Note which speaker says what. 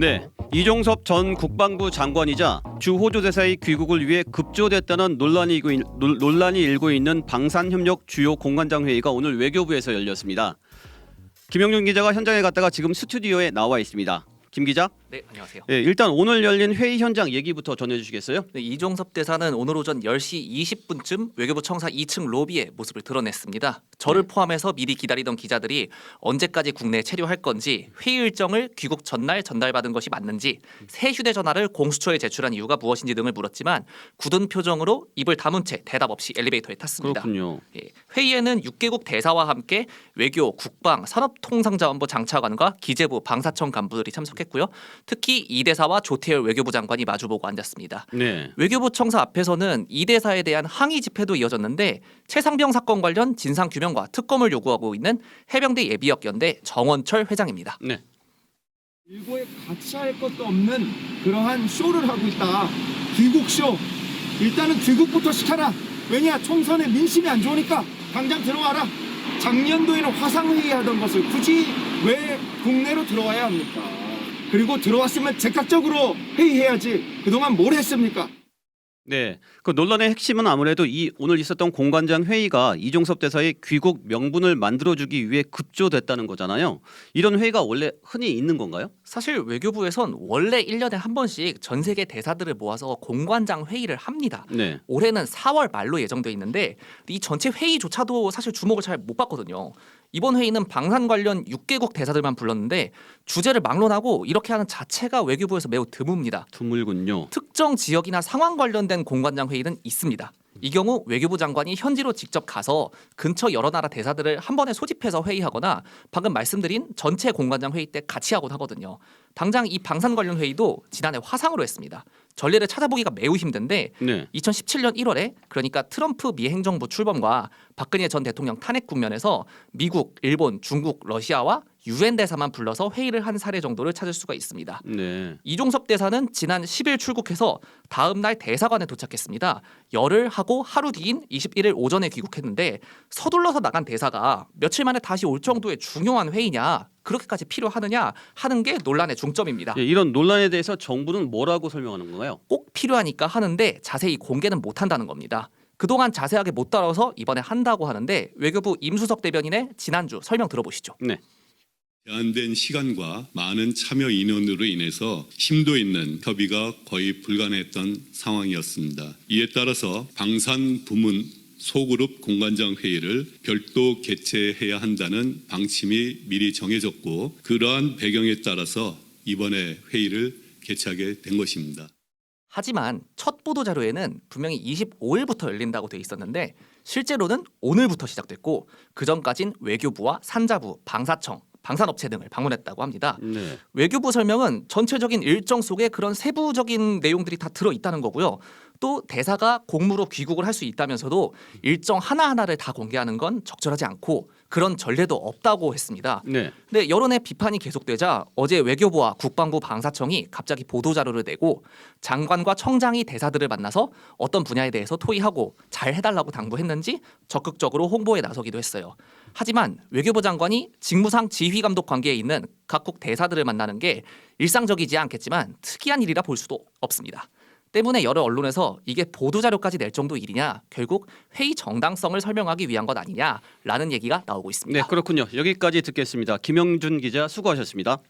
Speaker 1: 네, 이종섭 전 국방부 장관이자 주 호조대사의 귀국을 위해 급조됐다는 논란이 일고 있는 방산협력 주요 공관장 회의가 오늘 외교부에서 열렸습니다. 김영준 기자가 현장에 갔다가 지금 스튜디오에 나와 있습니다. 김 기자.
Speaker 2: 네, 안녕하세요.
Speaker 1: 네, 일단 오늘 열린 회의 현장 얘기부터 전해주시겠어요?
Speaker 2: 네, 이종섭 대사는 오늘 오전 10시 20분쯤 외교부 청사 2층 로비에 모습을 드러냈습니다. 저를 포함해서 미리 기다리던 기자들이 언제까지 국내에 체류할 건지, 회의 일정을 귀국 전날 전달받은 것이 맞는지, 새 휴대전화를 공수처에 제출한 이유가 무엇인지 등을 물었지만 굳은 표정으로 입을 다문 채 대답 없이 엘리베이터에 탔습니다.
Speaker 1: 그렇군요.
Speaker 2: 예, 회의에는 6개국 대사와 함께 외교, 국방, 산업통상자원부 장차관과 기재부, 방사청 간부들이 참석했고요. 특히 이 대사와 조태열 외교부 장관이 마주보고 앉았습니다.
Speaker 1: 네.
Speaker 2: 외교부 청사 앞에서는 이 대사에 대한 항의 집회도 이어졌는데 최상병 사건 관련 진상 규명과 특검을 요구하고 있는 해병대 예비역연대 정원철 회장입니다.
Speaker 1: 네.
Speaker 3: 일고에 같이 할 것도 없는 그러한 쇼를 하고 있다. 귀국쇼. 일단은 귀국부터 시켜라. 왜냐? 총선에 민심이 안 좋으니까 당장 들어와라. 작년도에는 화상회의 하던 것을 굳이 왜 국내로 들어와야 합니까? 그리고 들어왔으면 즉각적으로 회의해야지. 그동안 뭘 했습니까?
Speaker 1: 네, 그 논란의 핵심은 아무래도 이 오늘 있었던 공관장 회의가 이종섭 대사의 귀국 명분을 만들어주기 위해 급조됐다는 거잖아요. 이런 회의가 원래 흔히 있는 건가요?
Speaker 2: 사실 외교부에선 원래 1년에 한 번씩 전 세계 대사들을 모아서 공관장 회의를 합니다.
Speaker 1: 네.
Speaker 2: 올해는 4월 말로 예정돼 있는데 이 전체 회의조차도 사실 주목을 잘 못 받거든요. 이번 회의는 방산 관련 6개국 대사들만 불렀는데 주제를 막론하고 이렇게 하는 자체가 외교부에서 매우 드뭅니다.
Speaker 1: 드물군요.
Speaker 2: 특정 지역이나 상황 관련된 공관장 회의는 있습니다. 이 경우 외교부 장관이 현지로 직접 가서 근처 여러 나라 대사들을 한 번에 소집해서 회의하거나 방금 말씀드린 전체 공관장 회의 때 같이 하곤 하거든요. 당장 이 방산 관련 회의도 지난해 화상으로 했습니다. 전례를 찾아보기가 매우 힘든데
Speaker 1: 네.
Speaker 2: 2017년 1월에 그러니까 트럼프 미 행정부 출범과 박근혜 전 대통령 탄핵 국면에서 미국, 일본, 중국, 러시아와 유엔 대사만 불러서 회의를 한 사례 정도를 찾을 수가 있습니다.
Speaker 1: 네.
Speaker 2: 이종섭 대사는 지난 10일 출국해서 다음 날 대사관에 도착했습니다. 열흘 하고 하루 뒤인 21일 오전에 귀국했는데 서둘러서 나간 대사가 며칠 만에 다시 올 정도의 중요한 회의냐, 그렇게까지 필요하느냐 하는 게 논란의 중점입니다.
Speaker 1: 예, 이런 논란에 대해서 정부는 뭐라고 설명하는 건가요?
Speaker 2: 꼭 필요하니까 하는데 자세히 공개는 못한다는 겁니다. 그동안 자세하게 못 다뤄서 이번에 한다고 하는데 외교부 임수석 대변인의 지난주 설명 들어보시죠.
Speaker 1: 네.
Speaker 4: 제한된 시간과 많은 참여 인원으로 인해서 심도 있는 협의가 거의 불가능했던 상황이었습니다. 이에 따라서 방산 부문 소그룹 공관장 회의를 별도 개최해야 한다는 방침이 미리 정해졌고 그러한 배경에 따라서 이번에 회의를 개최하게 된 것입니다.
Speaker 2: 하지만 첫 보도 자료에는 분명히 25일부터 열린다고 돼 있었는데 실제로는 오늘부터 시작됐고 그전까진 외교부와 산자부, 방사청, 방산업체 등을 방문했다고 합니다.
Speaker 1: 네.
Speaker 2: 외교부 설명은 전체적인 일정 속에 그런 세부적인 내용들이 다 들어있다는 거고요. 또 대사가 공무로 귀국을 할 수 있다면서도 일정 하나하나를 다 공개하는 건 적절하지 않고 그런 전례도 없다고 했습니다.
Speaker 1: 네.
Speaker 2: 근데 여론의 비판이 계속되자 어제 외교부와 국방부 방사청이 갑자기 보도자료를 내고 장관과 청장이 대사들을 만나서 어떤 분야에 대해서 토의하고 잘 해달라고 당부했는지 적극적으로 홍보에 나서기도 했어요. 하지만 외교부 장관이 직무상 지휘감독 관계에 있는 각국 대사들을 만나는 게 일상적이지 않겠지만 특이한 일이라 볼 수도 없습니다. 때문에 여러 언론에서 이게 보도자료까지 낼 정도 일이냐, 결국 회의 정당성을 설명하기 위한 것 아니냐라는 얘기가 나오고 있습니다.
Speaker 1: 네, 그렇군요. 여기까지 듣겠습니다. 김영준 기자 수고하셨습니다.